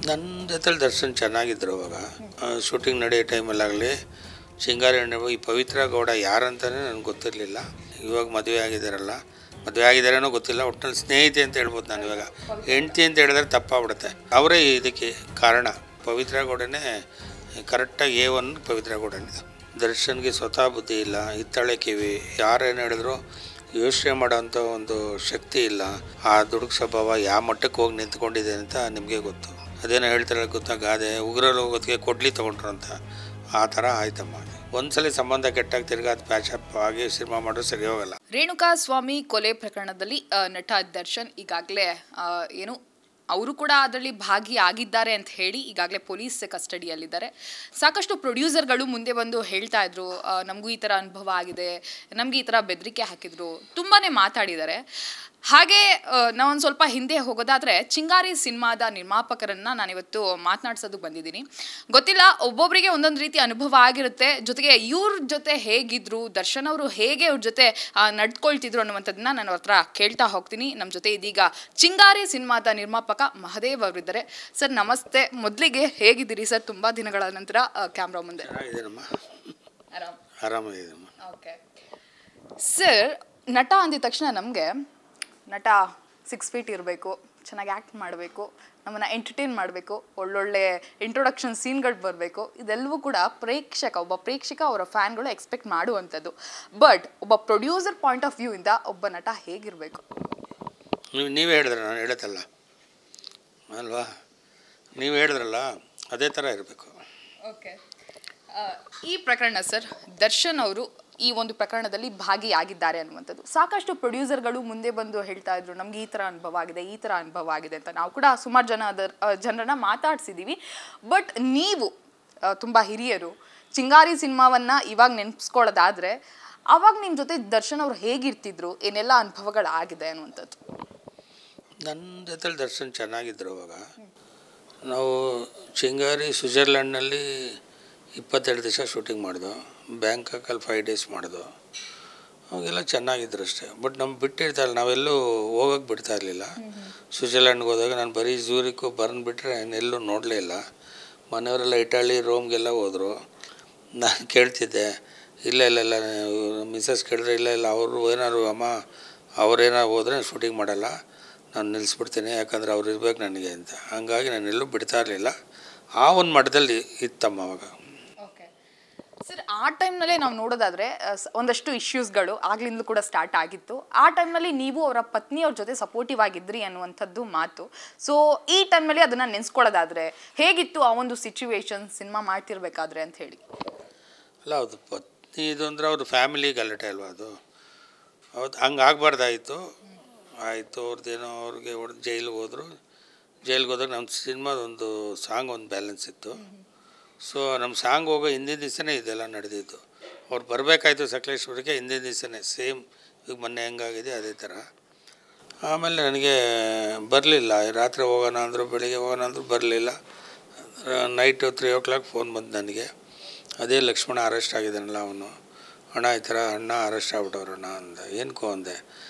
ನನ್ನ ಜೊತೆಲಿ ದರ್ಶನ್ ಚೆನ್ನಾಗಿದ್ದರು ಅವಾಗ ಶೂಟಿಂಗ್ ನಡೆಯೋ ಟೈಮಲ್ಲಾಗಲಿ ಶೃಂಗಾರಿ ಈ ಪವಿತ್ರ ಗೌಡ ಯಾರಂತಲೇ ನನಗೆ ಗೊತ್ತಿರಲಿಲ್ಲ. ಇವಾಗ ಮದುವೆ ಆಗಿದ್ದಾರಲ್ಲ, ಮದುವೆ ಆಗಿದ್ದಾರೇನೋ ಗೊತ್ತಿಲ್ಲ, ಒಟ್ಟಿನಲ್ಲಿ ಸ್ನೇಹಿತೆ ಅಂತ ಹೇಳ್ಬೋದು. ನಾನು ಇವಾಗ ಹೆಂಡ್ತಿ ಅಂತ ಹೇಳಿದ್ರೆ ತಪ್ಪಾಗ್ಬಿಡುತ್ತೆ. ಅವರೇ ಇದಕ್ಕೆ ಕಾರಣ. ಪವಿತ್ರ ಗೌಡನೇ ಕರೆಕ್ಟಾಗಿ A1 ಪವಿತ್ರ ಗೌಡನೇ. ದರ್ಶನ್ಗೆ ಸ್ವತಃ ಬುದ್ಧಿ ಇಲ್ಲ, ಹಿತ್ತಾಳೆ ಕಿವಿ, ಯಾರೇನು ಹೇಳಿದ್ರು ಯೋಚನೆ ಮಾಡೋಂಥ ಒಂದು ಶಕ್ತಿ ಇಲ್ಲ. ಆ ದುಡುಕು ಸ್ವಭಾವ ಯಾವ ಮಟ್ಟಕ್ಕೆ ಹೋಗಿ ನಿಂತ್ಕೊಂಡಿದೆ ಅಂತ ನಿಮಗೆ ಗೊತ್ತು. ಅದೇನೋ ಹೇಳ್ತಾರೆ ಗೊತ್ತಾ, ಗಾದೆ ಉಗ್ರಲ್ಲಿ ಹೋಗೋದಕ್ಕೆ ಕೊಡ್ಲಿ ತೊಗೊಂಡ್ರು ಅಂತ. ಆ ಥರ ಆಯ್ತಮ್ಮ. ಒಂದ್ಸಲ ಸಂಬಂಧ ಕೆಟ್ಟಾಗ ತಿರ್ಗಾ ಅದು ಪ್ಯಾಚಪ್ ಆಗಿ ಸಿನಿಮಾ ಮಾಡೋದು ಸರಿ ಹೋಗಲ್ಲ. ರೇಣುಕಾ ಸ್ವಾಮಿ ಕೊಲೆ ಪ್ರಕರಣದಲ್ಲಿ ನಟ ದರ್ಶನ್ ಈಗಾಗಲೇ ಏನು ಅವರು ಕೂಡ ಅದರಲ್ಲಿ ಭಾಗಿಯಾಗಿದ್ದಾರೆ ಅಂತ ಹೇಳಿ ಈಗಾಗಲೇ ಪೊಲೀಸ್ ಕಸ್ಟಡಿಯಲ್ಲಿದ್ದಾರೆ. ಸಾಕಷ್ಟು ಪ್ರೊಡ್ಯೂಸರ್ಗಳು ಮುಂದೆ ಬಂದು ಹೇಳ್ತಾ ಇದ್ರು, ನಮಗೂ ಈ ಥರ ಅನುಭವ ಆಗಿದೆ, ನಮಗೆ ಈ ಥರ ಬೆದರಿಕೆ ಹಾಕಿದ್ರು, ತುಂಬಾ ಮಾತಾಡಿದ್ದಾರೆ. ಹಾಗೆ ನಾವೊಂದು ಸ್ವಲ್ಪ ಹಿಂದೆ ಹೋಗೋದಾದರೆ ಚಿಂಗಾರಿ ಸಿನಿಮಾದ ನಿರ್ಮಾಪಕರನ್ನು ನಾನಿವತ್ತು ಮಾತನಾಡ್ಸೋದಕ್ಕೆ ಬಂದಿದ್ದೀನಿ. ಗೊತ್ತಿಲ್ಲ, ಒಬ್ಬೊಬ್ಬರಿಗೆ ಒಂದೊಂದು ರೀತಿ ಅನುಭವ ಆಗಿರುತ್ತೆ. ಜೊತೆಗೆ ಇವ್ರ ಜೊತೆ ಹೇಗಿದ್ರು, ದರ್ಶನ್ ಅವರು ಹೇಗೆ ಅವ್ರ ಜೊತೆ ನಡ್ಕೊಳ್ತಿದ್ರು ಅನ್ನುವಂಥದ್ದನ್ನ ನಾನು ಅವ್ರ ಹತ್ರ ಕೇಳ್ತಾ ಹೋಗ್ತೀನಿ. ನಮ್ಮ ಜೊತೆ ಇದೀಗ ಚಿಂಗಾರಿ ಸಿನಿಮಾದ ನಿರ್ಮಾಪಕ ಮಹದೇವ್ ಅವರಿದ್ದಾರೆ. ಸರ್ ನಮಸ್ತೆ. ಮೊದಲಿಗೆ ಹೇಗಿದ್ದೀರಿ ಸರ್? ತುಂಬ ದಿನಗಳ ನಂತರ ಕ್ಯಾಮ್ರಾ ಮುಂದೆ. ಓಕೆ ಸರ್, ನಟ ಅಂದಿದ ತಕ್ಷಣ ನಮಗೆ ನಟ 6 ಫೀಟ್ ಇರಬೇಕು, ಚೆನ್ನಾಗಿ ಆ್ಯಕ್ಟ್ ಮಾಡಬೇಕು, ನಮ್ಮನ್ನು ಎಂಟರ್ಟೈನ್ ಮಾಡಬೇಕು, ಒಳ್ಳೊಳ್ಳೆ ಇಂಟ್ರೊಡಕ್ಷನ್ ಸೀನ್ಗಳು ಬರಬೇಕು. ಇದೆಲ್ಲವೂ ಕೂಡ ಒಬ್ಬ ಪ್ರೇಕ್ಷಕ ಅವರ ಫ್ಯಾನ್ಗಳು ಎಕ್ಸ್ಪೆಕ್ಟ್ ಮಾಡುವಂಥದ್ದು. ಬಟ್ ಒಬ್ಬ ಪ್ರೊಡ್ಯೂಸರ್ ಪಾಯಿಂಟ್ ಆಫ್ ವ್ಯೂ ಇಂದ ಒಬ್ಬ ನಟ ಹೇಗಿರಬೇಕು? ನೀವೇ ಹೇಳಿದ್ರೆ, ನಾನು ಹೇಳತ್ತಲ್ಲ ಅಲ್ವಾ, ನೀವು ಹೇಳಿದ್ರಲ್ಲ ಅದೇ ಥರ ಇರಬೇಕು. ಓಕೆ, ಈ ಪ್ರಕರಣ ಸರ್, ದರ್ಶನ್ ಅವರು ಈ ಒಂದು ಪ್ರಕರಣದಲ್ಲಿ ಭಾಗಿಯಾಗಿದ್ದಾರೆ ಅನ್ನುವಂಥದ್ದು ಸಾಕಷ್ಟು ಪ್ರೊಡ್ಯೂಸರ್ಗಳು ಮುಂದೆ ಬಂದು ಹೇಳ್ತಾ ಇದ್ರು, ನಮ್ಗೆ ಈ ಥರ ಅನುಭವ ಆಗಿದೆ, ಈ ಥರ ಅನುಭವ ಆಗಿದೆ ಅಂತ. ನಾವು ಕೂಡ ಸುಮಾರು ಜನರನ್ನ ಮಾತಾಡ್ಸಿದ್ದೀವಿ. ಬಟ್ ನೀವು ತುಂಬ ಹಿರಿಯರು, ಚಿಂಗಾರಿ ಸಿನಿಮಾವನ್ನು ಇವಾಗ ನೆನಪಿಸ್ಕೊಳ್ಳೋದಾದರೆ ಅವಾಗ ನಿಮ್ಮ ಜೊತೆ ದರ್ಶನ್ ಅವ್ರು ಹೇಗಿರ್ತಿದ್ರು, ಏನೆಲ್ಲ ಅನುಭವಗಳಾಗಿದೆ ಅನ್ನುವಂಥದ್ದು? ನನ್ನ ಜೊತೆಲಿ ದರ್ಶನ್ ಚೆನ್ನಾಗಿದ್ದರು. ಅವಾಗ ನಾವು ಚಿಂಗಾರಿ ಸ್ವಿಟ್ಜರ್ಲ್ಯಾಂಡ್ನಲ್ಲಿ 22 ದಿವಸ ಶೂಟಿಂಗ್ ಮಾಡಿದೋ, ಬ್ಯಾಂಕಾಕಲ್ಲಿ 5 ಡೇಸ್ ಮಾಡಿದೋ. ಅವಾಗೆಲ್ಲ ಚೆನ್ನಾಗಿದ್ರು ಅಷ್ಟೇ. ಬಟ್ ನಮ್ಗೆ ಬಿಟ್ಟಿರ್ತಾಯಿಲ್ಲ, ನಾವೆಲ್ಲೂ ಹೋಗೋಕ್ಕೆ ಬಿಡ್ತಾ ಇರಲಿಲ್ಲ. ಸ್ವಿಟ್ಜರ್ಲ್ಯಾಂಡ್ಗೆ ಹೋದಾಗ ನಾನು ಬರೀ ಝೂರಿಕ್ಕು ಬರ್ನ್ ಬಿಟ್ಟರೆ ಎಲ್ಲೂ ನೋಡಲೇ ಇಲ್ಲ. ಮನೆಯವರೆಲ್ಲ ಇಟಾಲಿ ರೋಮ್ಗೆಲ್ಲ ಹೋದರು. ನಾನು ಕೇಳ್ತಿದ್ದೆ, ಇಲ್ಲ ಮಿಸ್ಸಸ್ ಕೇಳಿದ್ರೆ ಇಲ್ಲ ಅವರು ಏನಾದ್ರು ಅಮ್ಮ ಅವ್ರೇನಾರು ಹೋದರೆ ಶೂಟಿಂಗ್ ಮಾಡಲ್ಲ, ನಾನು ನಿಲ್ಲಿಸ್ಬಿಡ್ತೀನಿ, ಯಾಕಂದರೆ ಅವ್ರು ಇರ್ಬೇಕು ನನಗೆ ಅಂತ. ಹಂಗಾಗಿ ನಾನು ಎಲ್ಲೂ ಬಿಡ್ತಾ ಇರಲಿಲ್ಲ. ಆ ಒಂದು ಮಟ್ಟದಲ್ಲಿ ಇತ್ತಮ್ಮ ಅವಾಗ. ಸರ್, ಆ ಟೈಮ್ನಲ್ಲೇ ನಾವು ನೋಡೋದಾದರೆ ಒಂದಷ್ಟು ಇಶ್ಯೂಸ್ಗಳು ಆಗ್ಲಿಂದಲೂ ಕೂಡ ಸ್ಟಾರ್ಟ್ ಆಗಿತ್ತು. ಆ ಟೈಮ್ನಲ್ಲಿ ನೀವು ಅವರ ಪತ್ನಿಯವ್ರ ಜೊತೆ ಸಪೋರ್ಟಿವ್ ಆಗಿದ್ರಿ ಅನ್ನುವಂಥದ್ದು ಮಾತು. ಸೊ ಈ ಟೈಮ್ನಲ್ಲಿ ಅದನ್ನು ನೆನೆಸ್ಕೊಳ್ಳೋದಾದರೆ ಹೇಗಿತ್ತು ಆ ಒಂದು ಸಿಚುವೇಶನ್ ಸಿನಿಮಾ ಮಾಡ್ತಿರ್ಬೇಕಾದ್ರೆ ಅಂತ ಹೇಳಿ? ಅಲ್ಲ, ಹೌದು, ಪತ್ನಿ ಇದು ಅಂದರೆ ಅವ್ರ ಫ್ಯಾಮಿಲಿ ಗಲಾಟೆ ಅಲ್ವಾ ಅದು. ಹೌದು, ಹಂಗೆ ಆಗಬಾರ್ದಾಯಿತು. ಆಯಿತು, ಅವ್ರದ್ದೇನೋ ಅವ್ರಿಗೆ ಜೈಲಿಗೆ ಹೋದರು. ಜೈಲಿಗೆ ಹೋದಾಗ ನಮ್ಮ ಸಿನಿಮಾದೊಂದು ಸಾಂಗ್ ಒಂದು ಬ್ಯಾಲೆನ್ಸ್ ಇತ್ತು. ಸೊ ನಮ್ಮ ಸಾಂಗ್ ಹೋಗೋ ಹಿಂದಿನ ದಿವಸನೇ ಇದೆಲ್ಲ ನಡೆದಿದ್ದು. ಅವ್ರು ಬರಬೇಕಾಯ್ತು ಸಕಲೇಶ್ವರಕ್ಕೆ, ಹಿಂದಿನ ದಿವಸನೇ ಸೇಮ್ ಈಗ ಮೊನ್ನೆ ಹೆಂಗಾಗಿದೆ ಅದೇ ಥರ. ಆಮೇಲೆ ನನಗೆ ಬರಲಿಲ್ಲ. ರಾತ್ರಿ ಹೋಗೋಣ ಅಂದರು, ಬೆಳಿಗ್ಗೆ ಹೋಗೋಣ ಅಂದರು, ಬರಲಿಲ್ಲ. ನೈಟು 3 o'clock ಫೋನ್ ಬಂತು ನನಗೆ. ಅದೇ ಲಕ್ಷ್ಮಣ ಅರೆಸ್ಟ್ ಆಗಿದ್ದಾನಲ್ಲ ಅವನು, ಅಣ್ಣ ಈ ಥರ ಅಣ್ಣ ಅರೆಸ್ಟ್ ಆಗ್ಬಿಟ್ಟವ್ರಣ್ಣ ಅಂದ. ಏನಕ್ಕೋ ಅಂದೆ.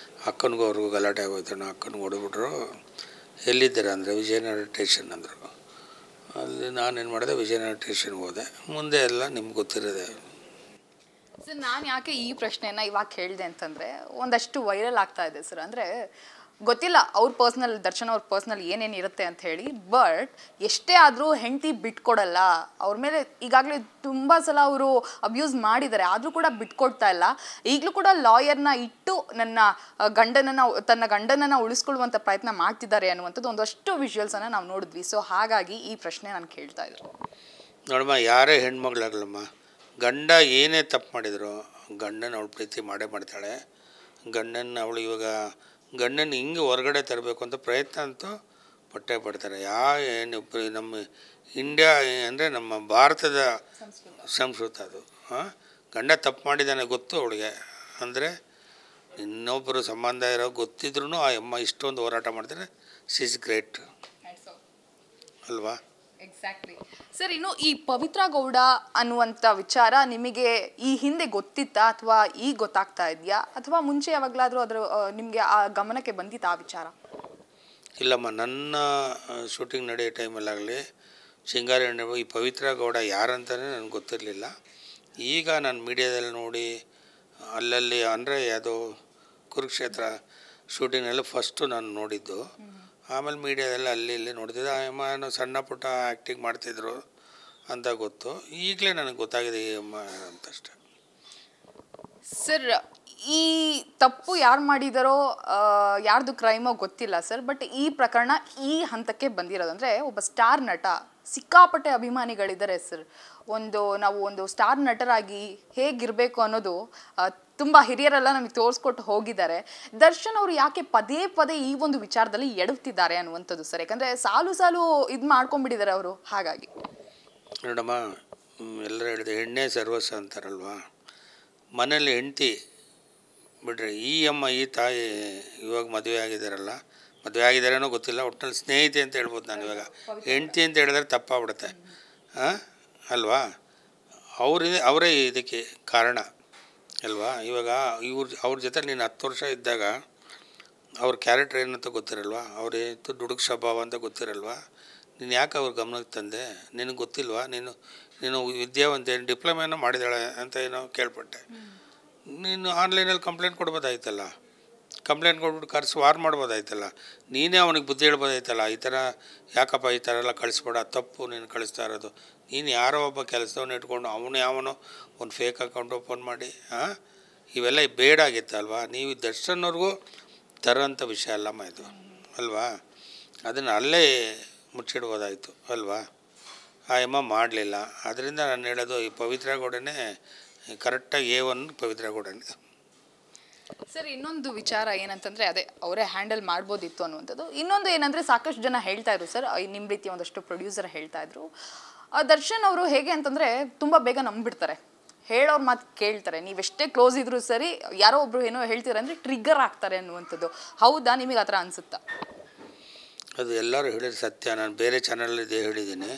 ಅಕ್ಕನಿಗೂ ಅವ್ರಿಗೂ ಗಲಾಟೆ ಆಗೋಯ್ತಣ್ಣ, ಅಕ್ಕನಿಗೆ ಹೊಡೆದ್ಬಿಟ್ರು. ಎಲ್ಲಿದ್ದೀರ ಅಂದರೆ ವಿಜಯನಗರ ಸ್ಟೇಷನ್ ಅಂದರು. ಅಲ್ಲಿ ನಾನೇನು ಮಾಡಿದೆ, ವಿಜಯನಗರ ಸ್ಟೇಷನ್ಗೆ ಹೋದೆ. ಮುಂದೆ ಎಲ್ಲ ನಿಮ್ಗೆ ಗೊತ್ತಿರೋದೆ. ಸರ್, ನಾನು ಯಾಕೆ ಈ ಪ್ರಶ್ನೆಯನ್ನು ಇವಾಗ ಕೇಳಿದೆ ಅಂತಂದರೆ ಒಂದಷ್ಟು ವೈರಲ್ ಆಗ್ತಾ ಇದೆ ಸರ್. ಅಂದರೆ ಗೊತ್ತಿಲ್ಲ ಅವ್ರ ಪರ್ಸ್ನಲ್, ದರ್ಶನ್ ಅವ್ರ ಪರ್ಸ್ನಲ್ ಏನೇನು ಇರುತ್ತೆ ಅಂತ ಹೇಳಿ. ಬಟ್ ಎಷ್ಟೇ ಆದರೂ ಹೆಂಡತಿ ಬಿಟ್ಕೊಡಲ್ಲ. ಅವ್ರ ಮೇಲೆ ಈಗಾಗಲೇ ತುಂಬ ಸಲ ಅವರು ಅಬ್ಯೂಸ್ ಮಾಡಿದ್ದಾರೆ, ಆದರೂ ಕೂಡ ಬಿಟ್ಕೊಡ್ತಾ ಇಲ್ಲ. ಈಗಲೂ ಕೂಡ ಲಾಯರ್ನ ಇಟ್ಟು ತನ್ನ ಗಂಡನನ್ನು ಉಳಿಸ್ಕೊಳ್ಳುವಂಥ ಪ್ರಯತ್ನ ಮಾಡ್ತಿದ್ದಾರೆ ಅನ್ನುವಂಥದ್ದು ಒಂದಷ್ಟು ವಿಜುವಲ್ಸನ್ನು ನಾವು ನೋಡಿದ್ವಿ. ಸೊ ಹಾಗಾಗಿ ಈ ಪ್ರಶ್ನೆ ನಾನು ಕೇಳ್ತಾ ಇದ್ರು. ನೋಡಮ್ಮ, ಯಾರೇ ಹೆಣ್ಮಗಳಾಗಲಮ್ಮ, ಗಂಡ ಏನೇ ತಪ್ಪು ಮಾಡಿದ್ರು ಗಂಡನ ಅವಳು ಪ್ರೀತಿ ಮಾಡೇ ಮಾಡ್ತಾಳೆ. ಅವಳು ಇವಾಗ ಗಂಡನ ಹಿಂಗೆ ಹೊರಗಡೆ ತರಬೇಕು ಅಂತ ಪ್ರಯತ್ನ ಅಂತೂ ಪಟ್ಟೇ ಪಡ್ತಾರೆ. ಏನು ನಮ್ಮ ಇಂಡಿಯಾ ಅಂದರೆ ನಮ್ಮ ಭಾರತದ ಸಂಸ್ಕೃತಿ ಅದು. ಗಂಡ ತಪ್ಪು ಮಾಡಿದ್ದಾನೆ ಗೊತ್ತು ಅವಳಿಗೆ, ಅಂದರೆ ಇನ್ನೊಬ್ಬರು ಸಂಬಂಧ ಇರೋ ಗೊತ್ತಿದ್ರೂ ಆ ಅಮ್ಮ ಇಷ್ಟೊಂದು ಹೋರಾಟ ಮಾಡ್ತಾರೆ. ಶಿ ಇಸ್ ಗ್ರೇಟ್ ಅಲ್ವಾ? Exactly sir. ಇನ್ನು ಈ ಪವಿತ್ರ ಗೌಡ ಅನ್ನುವಂಥ ವಿಚಾರ ನಿಮಗೆ ಈ ಹಿಂದೆ ಗೊತ್ತಿತ್ತಾ, ಅಥವಾ ಈಗ ಗೊತ್ತಾಗ್ತಾ ಇದೆಯಾ, ಅಥವಾ ಮುಂಚೆ ಯಾವಾಗಲಾದರೂ ಅದರ ನಿಮಗೆ ಆ ಗಮನಕ್ಕೆ ಬಂದಿತ್ತಾ ಆ ವಿಚಾರ? ಇಲ್ಲಮ್ಮ, ನನ್ನ ಶೂಟಿಂಗ್ ನಡೆಯೋ ಟೈಮಲ್ಲಾಗಲಿ ಚಿಂಗಾರಿ ಹಣ್ಣು ಈ ಪವಿತ್ರ ಗೌಡ ಯಾರಂತಲೇ ನನಗೆ ಗೊತ್ತಿರಲಿಲ್ಲ. ಈಗ ನಾನು ಮೀಡಿಯಾದಲ್ಲಿ ನೋಡಿ ಅಲ್ಲಲ್ಲಿ ಅಂದರೆ ಯಾವುದೋ ಕುರುಕ್ಷೇತ್ರ ಶೂಟಿಂಗ್ನೆಲ್ಲ ಫಸ್ಟು ನಾನು ನೋಡಿದ್ದು. ಆಮೇಲೆ ಮೀಡಿಯಾದಲ್ಲಿ ಅಲ್ಲಿ ಇಲ್ಲಿ ನೋಡ್ತಿದ್ದೆ. ಆ ಅಮ್ಮ ಸಣ್ಣ ಪುಟ್ಟ ಆ್ಯಕ್ಟಿಂಗ್ ಮಾಡ್ತಿದ್ರು ಅಂತ ಗೊತ್ತು. ಈಗಲೇ ನನಗೆ ಗೊತ್ತಾಗಿದೆ ಈ ಅಮ್ಮ ಅಂತಷ್ಟೇ. ಸರ್, ಈ ತಪ್ಪು ಯಾರು ಮಾಡಿದಾರೋ ಯಾರ್ದು ಕ್ರೈಮೋ ಗೊತ್ತಿಲ್ಲ ಸರ್, ಬಟ್ ಈ ಪ್ರಕರಣ ಈ ಹಂತಕ್ಕೆ ಬಂದಿರೋದಂದರೆ ಒಬ್ಬ ಸ್ಟಾರ್ ನಟ, ಸಿಕ್ಕಾಪಟ್ಟೆ ಅಭಿಮಾನಿಗಳಿದ್ದಾರೆ ಸರ್. ನಾವು ಒಂದು ಸ್ಟಾರ್ ನಟರಾಗಿ ಹೇಗಿರಬೇಕು ಅನ್ನೋದು ತುಂಬ ಹಿರಿಯರೆಲ್ಲ ನಮಗೆ ತೋರಿಸ್ಕೊಟ್ಟು ಹೋಗಿದ್ದಾರೆ. ದರ್ಶನ್ ಅವರು ಯಾಕೆ ಪದೇ ಪದೇ ಈ ಒಂದು ವಿಚಾರದಲ್ಲಿ ಎಡುತ್ತಿದ್ದಾರೆ ಅನ್ನುವಂಥದ್ದು ಸರ್, ಯಾಕಂದರೆ ಸಾಲು ಇದು ಮಾಡ್ಕೊಂಡ್ಬಿಟ್ಟಿದ್ದಾರೆ ಅವರು. ಹಾಗಾಗಿ ನೋಡಮ್ಮ, ಎಲ್ಲರೂ ಹೇಳಿದೆ ಹೆಣ್ಣೆ ಸರ್ವಸ್ವ ಅಂತಾರಲ್ವ. ಮನೇಲಿ ಹೆಂಡತಿ ಬಿಡ್ರಿ, ಈ ಅಮ್ಮ ಈ ತಾಯಿ ಇವಾಗ ಮದುವೆ ಆಗಿದ್ದಾರಲ್ಲ, ಮದುವೆ ಆಗಿದ್ದಾರೇನೋ ಗೊತ್ತಿಲ್ಲ, ಒಟ್ಟಿನಲ್ಲಿ ಸ್ನೇಹಿತೆ ಅಂತ ಹೇಳ್ಬೋದು ನಾನು. ಇವಾಗ ಹೆಂಡತಿ ಅಂತ ಹೇಳಿದ್ರೆ ತಪ್ಪಾಗ್ಬಿಡುತ್ತೆ ಅಲ್ವಾ. ಅವರೇ ಇದಕ್ಕೆ ಕಾರಣ ಅಲ್ವಾ. ಇವಾಗ ಅವ್ರ ಜೊತೆ ನೀನು 10 ವರ್ಷ ಇದ್ದಾಗ ಅವ್ರ ಕ್ಯಾರೆಕ್ಟರ್ ಏನಂತ ಗೊತ್ತಿರಲ್ವಾ, ಅವ್ರೇನು ದುಡುಕು ಸ್ವಭಾವ ಅಂತ ಗೊತ್ತಿರಲ್ವಾ. ನೀನು ಯಾಕೆ ಅವ್ರ ಗಮನಕ್ಕೆ ತಂದೆ? ನಿನಗೆ ಗೊತ್ತಿಲ್ವಾ? ನೀನು ವಿದ್ಯಾವಂತೆ, ಡಿಪ್ಲೊಮಾ ಏನೋ ಮಾಡಿದಾಳೆ ಅಂತ ಏನೋ ಕೇಳ್ಪಟ್ಟೆ. ನೀನು ಆನ್ಲೈನಲ್ಲಿ ಕಂಪ್ಲೇಂಟ್ ಕೊಡ್ಬೋದಾಯ್ತಲ್ಲ, ಕಂಪ್ಲೇಂಟ್ ಕೊಟ್ಬಿಟ್ಟು ಕರ್ಸಿ ವಾರ್ ಮಾಡ್ಬೋದಾಯ್ತಲ್ಲ. ನೀನೇ ಅವನಿಗೆ ಬುದ್ಧಿ ಹೇಳ್ಬೋದಾಯ್ತಲ್ಲ, ಈ ಥರ ಯಾಕಪ್ಪ ಈ ಥರ ಎಲ್ಲ ಕಳಿಸ್ಬೇಡ, ತಪ್ಪು ನೀನು ಕಳಿಸ್ತಾ ಇರೋದು. ನೀನು ಯಾರೋ ಒಬ್ಬ ಕೆಲಸದವನ್ನ ಇಟ್ಕೊಂಡು ಯಾವನೋ ಒಂದು ಫೇಕ್ ಅಕೌಂಟ್ ಓಪನ್ ಮಾಡಿ ಇವೆಲ್ಲ ಬೇಡಾಗಿತ್ತಲ್ವಾ. ನೀವು ದರ್ಶನವ್ರಿಗೂ ತರೋಂಥ ವಿಷಯ ಅಲ್ಲಮ್ಮ ಇದು ಅಲ್ವಾ. ಅದನ್ನು ಅಲ್ಲೇ ಮುಚ್ಚಿಡ್ಬೋದಾಯಿತು ಅಲ್ವಾ. ಆ ಅಮ್ಮ ಮಾಡಲಿಲ್ಲ. ಅದರಿಂದ ನಾನು ಹೇಳೋದು ಈ ಪವಿತ್ರ ಗೌಡನೇ ಕರೆಕ್ಟಾಗಿ A1 ಪವಿತ್ರ ಗೌಡನೇ. ಸರ್, ಇನ್ನೊಂದು ವಿಚಾರ ಏನಂತಂದರೆ ಅದೇ ಅವರೇ ಹ್ಯಾಂಡಲ್ ಮಾಡ್ಬೋದಿತ್ತು ಅನ್ನುವಂಥದ್ದು. ಇನ್ನೊಂದು ಏನಂದರೆ ಸಾಕಷ್ಟು ಜನ ಹೇಳ್ತಾ ಇದ್ರು ಸರ್, ನಿಮ್ಮ ರೀತಿ ಒಂದಷ್ಟು ಪ್ರೊಡ್ಯೂಸರ್ ಹೇಳ್ತಾ ಇದ್ರು, ದರ್ಶನ್ ಅವರು ಹೇಗೆ ಅಂತಂದರೆ ತುಂಬ ಬೇಗ ನಂಬಿಬಿಡ್ತಾರೆ, ಹೇಳೋರು ಮಾತು ಕೇಳ್ತಾರೆ. ನೀವೆಷ್ಟೇ ಕ್ಲೋಸ್ ಇದ್ರೂ ಸರಿ, ಯಾರೋ ಒಬ್ರು ಏನೋ ಹೇಳ್ತೀರ ಅಂದರೆ ಟ್ರಿಗ್ಗರ್ ಆಗ್ತಾರೆ ಅನ್ನುವಂಥದ್ದು. ಹೌದಾ, ನಿಮಗೆ ಆ ಥರ ಅನಿಸುತ್ತಾ? ಅದು ಎಲ್ಲರೂ ಹೇಳಿದ ಸತ್ಯ. ನಾನು ಬೇರೆ ಚಾನಲಲ್ಲಿ ಹೇಳಿದ್ದೀನಿ,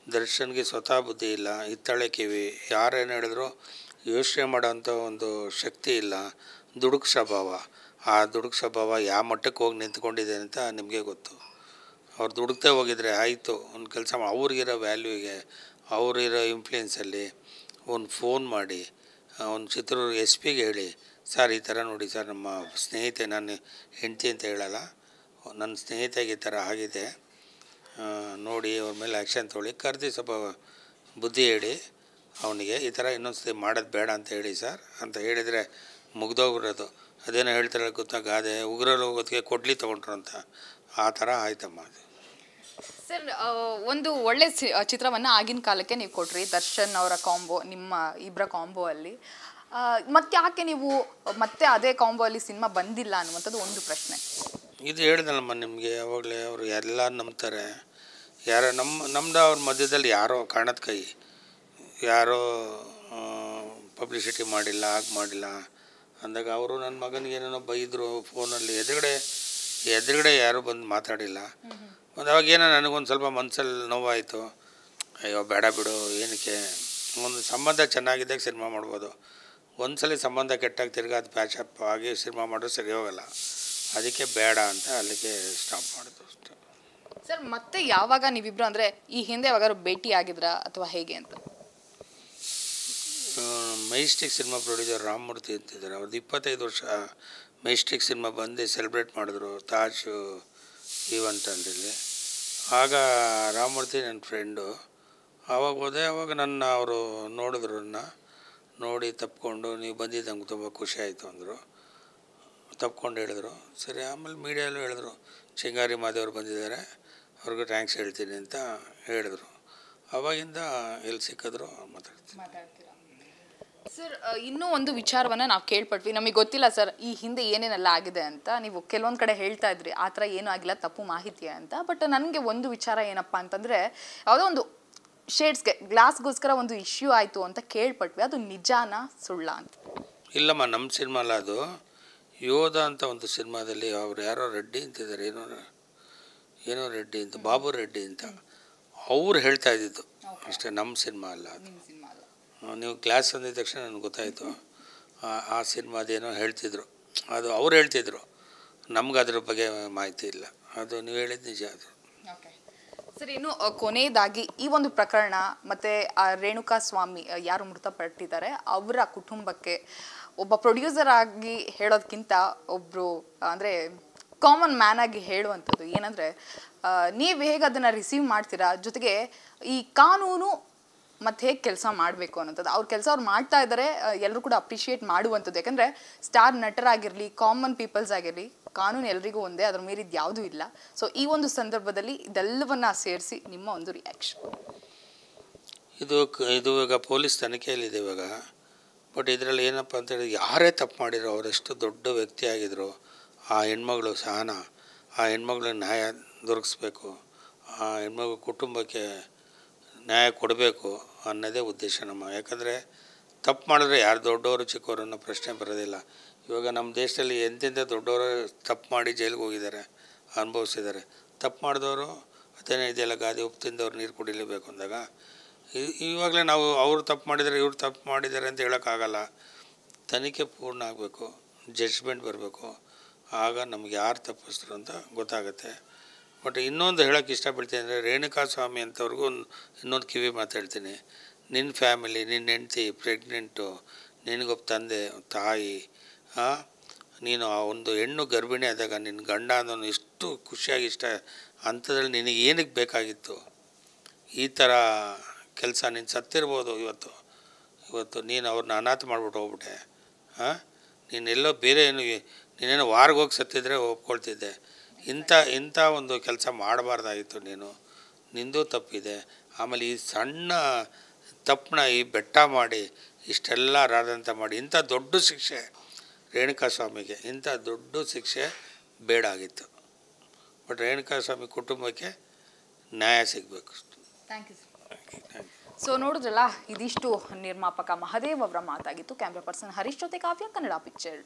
ದರ್ಶನ್ಗೆ ಸ್ವತಃ ಬುದ್ಧಿ ಇಲ್ಲ, ಹಿತ್ತಾಳೆ ಕಿವಿ, ಯಾರೇನು ಹೇಳಿದ್ರು ಯೋಚನೆ ಮಾಡೋಂಥ ಒಂದು ಶಕ್ತಿ ಇಲ್ಲ, ದುಡುಕು ಸ್ವಭಾವ. ಆ ದುಡುಕು ಸ್ವಭಾವ ಯಾವ ಮಟ್ಟಕ್ಕೆ ಹೋಗಿ ನಿಂತ್ಕೊಂಡಿದೆ ಅಂತ ನಿಮಗೆ ಗೊತ್ತು. ಅವ್ರು ದುಡುಕ್ತೇ ಹೋಗಿದ್ರೆ ಆಯಿತು, ಒಂದು ಕೆಲಸ ಮಾಡಿ ಅವ್ರಿಗಿರೋ ವ್ಯಾಲ್ಯೂಗೆ, ಅವರಿರೋ ಇನ್ಫ್ಲೂಯೆನ್ಸಲ್ಲಿ ಒಂದು ಫೋನ್ ಮಾಡಿ ಒಂದು ಚಿತ್ರದುರ್ಗ SP ಗೆ ಹೇಳಿ, ಸರ್ ಈ ಥರ ನೋಡಿ ಸರ್, ನಮ್ಮ ಸ್ನೇಹಿತೆ, ನಾನು ಹೆಂಡ್ತಿ ಅಂತ ಹೇಳಲ್ಲ, ನನ್ನ ಸ್ನೇಹಿತೆಗೆ ಈ ಥರ ಆಗಿದೆ ನೋಡಿ, ಅವ್ರ ಮೇಲೆ ಆ್ಯಕ್ಷನ್ ತೊಗೊಳ್ಳಿ, ಕರೆದಿ ಸ್ವಲ್ಪ ಬುದ್ಧಿ ಹೇಳಿ ಅವನಿಗೆ, ಈ ಥರ ಇನ್ನೊಂದು ಮಾಡೋದು ಬೇಡ ಅಂತ ಹೇಳಿ ಸರ್ ಅಂತ ಹೇಳಿದರೆ ಮುಗ್ದೋಗ್ಬಿಡೋದು. ಅದೇನೋ ಹೇಳ್ತಾರೆ ಗೊತ್ತಾಗಾದೆ, ಉಗ್ರಲ್ಲಿ ಹೋಗೋದಕ್ಕೆ ಕೊಡ್ಲಿ ತೊಗೊಂಡ್ರು ಅಂತ, ಆ ಥರ ಆಯ್ತಮ್ಮ ಅದು. ಸರ್, ಒಂದು ಒಳ್ಳೆ ಚಿತ್ರವನ್ನು ಆಗಿನ ಕಾಲಕ್ಕೆ ನೀವು ಕೊಟ್ರಿ, ದರ್ಶನ್ ಅವರ ಕಾಂಬೋ, ನಿಮ್ಮ ಇಬ್ಬರ ಕಾಂಬೋ ಅಲ್ಲಿ. ಮತ್ತೆ ಯಾಕೆ ನೀವು ಮತ್ತೆ ಅದೇ ಕಾಂಬೋ ಅಲ್ಲಿ ಸಿನಿಮಾ ಬಂದಿಲ್ಲ ಅನ್ನುವಂಥದ್ದು ಒಂದು ಪ್ರಶ್ನೆ. ಇದು ಹೇಳಿದಲ್ಲಮ್ಮ ನಿಮಗೆ ಯಾವಾಗಲೇ, ಅವರು ಎಲ್ಲ ನಂಬ್ತಾರೆ. ಯಾರೋ ನಮ್ಮದು ಅವ್ರ ಮಧ್ಯದಲ್ಲಿ ಯಾರೋ ಕಾಣದ ಕೈ, ಯಾರೋ ಪಬ್ಲಿಸಿಟಿ ಮಾಡಿಲ್ಲ, ಹಾಗೆ ಮಾಡಿಲ್ಲ ಅಂದಾಗ ಅವರು ನನ್ನ ಮಗನಿಗೆ ಏನೇನೋ ಬೈದರು ಫೋನಲ್ಲಿ, ಎದುರುಗಡೆ ಯಾರೂ ಬಂದು ಮಾತಾಡಿಲ್ಲ. ಒಂದು ಅವಾಗೇನೋ ನನಗೊಂದು ಸ್ವಲ್ಪ ಮನಸ್ಸಲ್ಲಿ ನೋವಾಯಿತು, ಅಯ್ಯೋ ಬೇಡ ಬಿಡು, ಏನಕ್ಕೆ, ಒಂದು ಸಂಬಂಧ ಚೆನ್ನಾಗಿದ್ದಾಗ ಸಿನಿಮಾ ಮಾಡ್ಬೋದು, ಒಂದ್ಸಲ ಸಂಬಂಧ ಕೆಟ್ಟಾಗ ತಿರ್ಗಿ ಅದು ಪ್ಯಾಚಪ್ ಆಗಿ ಸಿನಿಮಾ ಮಾಡೋದು ಸರಿ ಹೋಗಲ್ಲ, ಅದಕ್ಕೆ ಬೇಡ ಅಂತ ಅಲ್ಲಿಗೆ ಸ್ಟಾಪ್ ಮಾಡೋದು ಅಷ್ಟೇ. ಸರ್, ಮತ್ತೆ ಯಾವಾಗ ನೀವಿಬ್ರು ಅಂದರೆ ಈ ಹಿಂದೆ ಯಾವಾಗಾದ್ರು ಭೇಟಿ ಆಗಿದ್ರಾ ಅಥವಾ ಹೇಗೆ ಅಂತ? ಮೆಜೆಸ್ಟಿಕ್ ಸಿನಿಮಾ ಪ್ರೊಡ್ಯೂಸರ್ ರಾಮಮೂರ್ತಿ ಅಂತಿದ್ದಾರೆ, ಅವ್ರದ್ದು 25 ವರ್ಷ ಮೆಜೆಸ್ಟಿಕ್ ಸಿನಿಮಾ ಬಂದು ಸೆಲೆಬ್ರೇಟ್ ಮಾಡಿದ್ರು ತಾಜ್ ಈವೆಂಟಲ್ಲಿ. ಆಗ ರಾಮಮೂರ್ತಿ ನನ್ನ ಫ್ರೆಂಡು, ಆವಾಗ ಹೋದೆ. ಆವಾಗ ಅವರು ನೋಡಿದ್ರು, ನೋಡಿ ತಪ್ಪಿಕೊಂಡು, ನೀವು ಬಂದಿದ್ದು ನಂಗೆ ತುಂಬ ಖುಷಿ ಆಯಿತು ಅಂದರು. ತಪ್ಕೊಂಡು ಹೇಳಿದ್ರು. ಸರಿ, ಆಮೇಲೆ ಮೀಡಿಯಲ್ಲೂ ಹೇಳಿದ್ರು, ಚಿಂಗಾರಿ ಮಾದೇವ್ರು ಬಂದಿದ್ದಾರೆ, ಅವ್ರಿಗೂ ಥ್ಯಾಂಕ್ಸ್ ಹೇಳ್ತೀನಿ ಅಂತ ಹೇಳಿದ್ರು. ಆವಾಗಿಂದ ಎಲ್ಲಿ ಸಿಕ್ಕಿದ್ರು ಮಾತಾಡ್ತೀರಾ. ಸರ್, ಇನ್ನೂ ಒಂದು ವಿಚಾರವನ್ನು ನಾವು ಕೇಳ್ಪಟ್ವಿ, ನಮಗೆ ಗೊತ್ತಿಲ್ಲ ಸರ್ ಈ ಹಿಂದೆ ಏನೇನೆಲ್ಲ ಆಗಿದೆ ಅಂತ. ನೀವು ಕೆಲವೊಂದು ಕಡೆ ಹೇಳ್ತಾ ಇದ್ರಿ ಆ ಥರ ಏನೂ ಆಗಿಲ್ಲ, ತಪ್ಪು ಮಾಹಿತಿ ಅಂತ. ಬಟ್ ನನಗೆ ಒಂದು ವಿಚಾರ ಏನಪ್ಪ ಅಂತಂದರೆ, ಯಾವುದೋ ಒಂದು ಶೇಡ್ಸ್ಗೆ ಗ್ಲಾಸ್ಗೋಸ್ಕರ ಒಂದು ಇಶ್ಯೂ ಆಯಿತು ಅಂತ ಕೇಳ್ಪಟ್ವಿ, ಅದು ನಿಜಾನ ಸುಳ್ಳ ಅಂತ? ಇಲ್ಲಮ್ಮ, ನಮ್ಮ ಸಿನಿಮಾ ಅಲ್ಲ ಅದು. ಯೋಧ ಅಂತ ಒಂದು ಸಿನಿಮಾದಲ್ಲಿ ಅವ್ರು ಯಾರೋ ರೆಡ್ಡಿ ಅಂತಿದ್ದಾರೆ, ಏನೋ ರೆಡ್ಡಿ ಅಂತ, ಬಾಬು ರೆಡ್ಡಿ ಅಂತ, ಅವ್ರು ಹೇಳ್ತಾ ಇದ್ದಿದ್ದು ಅಷ್ಟೇ, ನಮ್ಮ ಸಿನಿಮಾ ಅಲ್ಲ ಅದು. ನೀವು ಗ್ಲಾಸ್ ಅಂದಿದ ತಕ್ಷಣ ನನಗೆ ಗೊತ್ತಾಯಿತು, ಆ ಸಿನಿಮಾದೇನೋ ಹೇಳ್ತಿದ್ರು, ಅದು ಅವ್ರು ಹೇಳ್ತಿದ್ರು, ನಮ್ಗೆ ಅದ್ರ ಬಗ್ಗೆ ಮಾಹಿತಿ ಇಲ್ಲ. ಅದು ನೀವು ಹೇಳಿದ್ದು ನಿಜ. ಅದು ಸರ್, ಇನ್ನು ಕೊನೆಯದಾಗಿ ಈ ಒಂದು ಪ್ರಕರಣ ಮತ್ತು ಆ ರೇಣುಕಾ ಸ್ವಾಮಿ ಯಾರು ಮೃತಪಟ್ಟಿದ್ದಾರೆ ಅವರ ಕುಟುಂಬಕ್ಕೆ ಒಬ್ಬ ಪ್ರೊಡ್ಯೂಸರ್ ಆಗಿ ಹೇಳೋದಕ್ಕಿಂತ ಒಬ್ಬರು ಅಂದರೆ ಕಾಮನ್ ಮ್ಯಾನ್ ಆಗಿ ಹೇಳುವಂಥದ್ದು ಏನಂದರೆ, ನೀವು ಹೇಗೆ ಅದನ್ನು ರಿಸೀವ್ ಮಾಡ್ತೀರಾ, ಜೊತೆಗೆ ಈ ಕಾನೂನು ಮತ್ತು ಹೇಗೆ ಕೆಲಸ ಮಾಡಬೇಕು ಅನ್ನೋಂಥದ್ದು. ಅವ್ರ ಕೆಲಸ ಅವ್ರು ಮಾಡ್ತಾ ಇದ್ದಾರೆ, ಎಲ್ಲರೂ ಕೂಡ ಅಪ್ರಿಷಿಯೇಟ್ ಮಾಡುವಂಥದ್ದು. ಯಾಕಂದರೆ ಸ್ಟಾರ್ ನಟರಾಗಿರಲಿ, ಕಾಮನ್ ಪೀಪಲ್ಸ್ ಆಗಿರಲಿ, ಕಾನೂನು ಎಲ್ರಿಗೂ ಒಂದೇ, ಅದ್ರ ಮೀರಿದ್ದು ಯಾವುದೂ ಇಲ್ಲ. ಸೊ ಈ ಒಂದು ಸಂದರ್ಭದಲ್ಲಿ ಇದೆಲ್ಲವನ್ನ ಸೇರಿಸಿ ನಿಮ್ಮ ಒಂದು ರಿಯಾಕ್ಷನ್. ಇದು ಇವಾಗ ಪೊಲೀಸ್ ತನಿಖೆಯಲ್ಲಿದೆ ಇವಾಗ. ಬಟ್ ಇದರಲ್ಲಿ ಏನಪ್ಪ ಅಂತೇಳಿ, ಯಾರೇ ತಪ್ಪು ಮಾಡಿರೋ ಅವರೆಷ್ಟು ದೊಡ್ಡ ವ್ಯಕ್ತಿ ಆಗಿದ್ರು, ಆ ಹೆಣ್ಮಗಳು ಸಹನ, ಆ ಹೆಣ್ಮಗಳಿಗೆ ನ್ಯಾಯ ದೊರಕಿಸ್ಬೇಕು, ಆ ಹೆಣ್ಮಗು ಕುಟುಂಬಕ್ಕೆ ನ್ಯಾಯ ಕೊಡಬೇಕು ಅನ್ನೋದೇ ಉದ್ದೇಶ ನಮ್ಮ. ಯಾಕಂದರೆ ತಪ್ಪು ಮಾಡಿದ್ರೆ ಯಾರು ದೊಡ್ಡವರು ಚಿಕ್ಕವರು ಅನ್ನೋ ಪ್ರಶ್ನೆ ಬರೋದಿಲ್ಲ. ಇವಾಗ ನಮ್ಮ ದೇಶದಲ್ಲಿ ಎಂತೆಂಥ ದೊಡ್ಡವರು ತಪ್ಪು ಮಾಡಿ ಜೈಲಿಗೆ ಹೋಗಿದ್ದಾರೆ, ಅನುಭವಿಸಿದ್ದಾರೆ. ತಪ್ಪು ಮಾಡಿದವರು ಅದೇನೇ ಇದೆಯಲ್ಲ, ಗಾದೆ ಉಪ್ಪು ತಿಂದವ್ರು ನೀರು ಕುಡಿಲೇಬೇಕು ಅಂದಾಗ ಇವಾಗಲೇ ನಾವು ಅವರು ತಪ್ಪು ಮಾಡಿದರೆ ಇವ್ರು ತಪ್ಪು ಮಾಡಿದ್ದಾರೆ ಅಂತ ಹೇಳೋಕ್ಕಾಗಲ್ಲ. ತನಿಖೆ ಪೂರ್ಣ ಆಗಬೇಕು, ಜಡ್ಜ್ಮೆಂಟ್ ಬರಬೇಕು, ಆಗ ನಮ್ಗೆ ಯಾರು ತಪ್ಪಿಸಿದ್ರು ಅಂತ ಗೊತ್ತಾಗುತ್ತೆ. ಬಟ್ ಇನ್ನೊಂದು ಹೇಳೋಕ್ಕೆ ಇಷ್ಟಪಡ್ತೀನಿ ಅಂದರೆ, ರೇಣುಕಾ ಸ್ವಾಮಿ ಅಂಥವ್ರಿಗೂ ಇನ್ನೊಂದು ಕಿವಿ ಮಾತಾಡ್ತೀನಿ. ನಿನ್ನ ಫ್ಯಾಮಿಲಿ, ನಿನ್ನ ಹೆಂಡ್ತಿ ಪ್ರೆಗ್ನೆಂಟು, ನಿನಗೊಬ್ಬ ತಂದೆ ತಾಯಿ, ನೀನು ಆ ಒಂದು ಹೆಣ್ಣು ಗರ್ಭಿಣಿ ಆದಾಗ ನಿನ್ನ ಗಂಡ ಅನ್ನೋನು ಎಷ್ಟು ಖುಷಿಯಾಗಿ ಇಷ್ಟ ಅಂಥದ್ರಲ್ಲಿ ನಿನಗೆ ಏನಕ್ಕೆ ಬೇಕಾಗಿತ್ತು ಈ ಥರ ಕೆಲಸ? ನೀನು ಸತ್ತಿರ್ಬೋದು ಇವತ್ತು ನೀನು ಅವ್ರನ್ನ ಅನಾಥ ಮಾಡಿಬಿಟ್ಟು ಹೋಗ್ಬಿಟ್ಟೆ. ನೀನೆಲ್ಲೋ ಬೇರೆ ನೀನೇನೋ ವಾರಿಗೆ ಹೋಗಿ ಸತ್ತಿದ್ರೆ ಒಪ್ಕೊಳ್ತಿದ್ದೆ. ಇಂಥ ಒಂದು ಕೆಲಸ ಮಾಡಬಾರ್ದಾಗಿತ್ತು ನೀನು. ನಿಂದು ತಪ್ಪಿದೆ. ಆಮೇಲೆ ಈ ಸಣ್ಣ ತಪ್ಪನ್ನ ಈ ಬೆಟ್ಟ ಮಾಡಿ ಇಷ್ಟೆಲ್ಲ ರಾದಂತ ಮಾಡಿ ಇಂಥ ದೊಡ್ಡ ಶಿಕ್ಷೆ ರೇಣುಕಾ ಸ್ವಾಮಿಗೆ, ಇಂಥ ದೊಡ್ಡ ಶಿಕ್ಷೆ ಬೇಡ ಆಗಿತ್ತು. ಬಟ್ ರೇಣುಕಾ ಸ್ವಾಮಿ ಕುಟುಂಬಕ್ಕೆ ನ್ಯಾಯ ಸಿಗಬೇಕು. Thank you sir. ಸೊ ನೋಡಿದ್ರಲ್ಲ, ಇದಿಷ್ಟು ನಿರ್ಮಾಪಕ ಮಹದೇವ್ ಅವರ ಮಾತಾಗಿತ್ತು. ಕ್ಯಾಮ್ರಾ ಪರ್ಸನ್ ಹರೀಶ್ ಜೊತೆ ಕಾವ್ಯ, ಕನ್ನಡ ಪಿಕ್ಚರ್.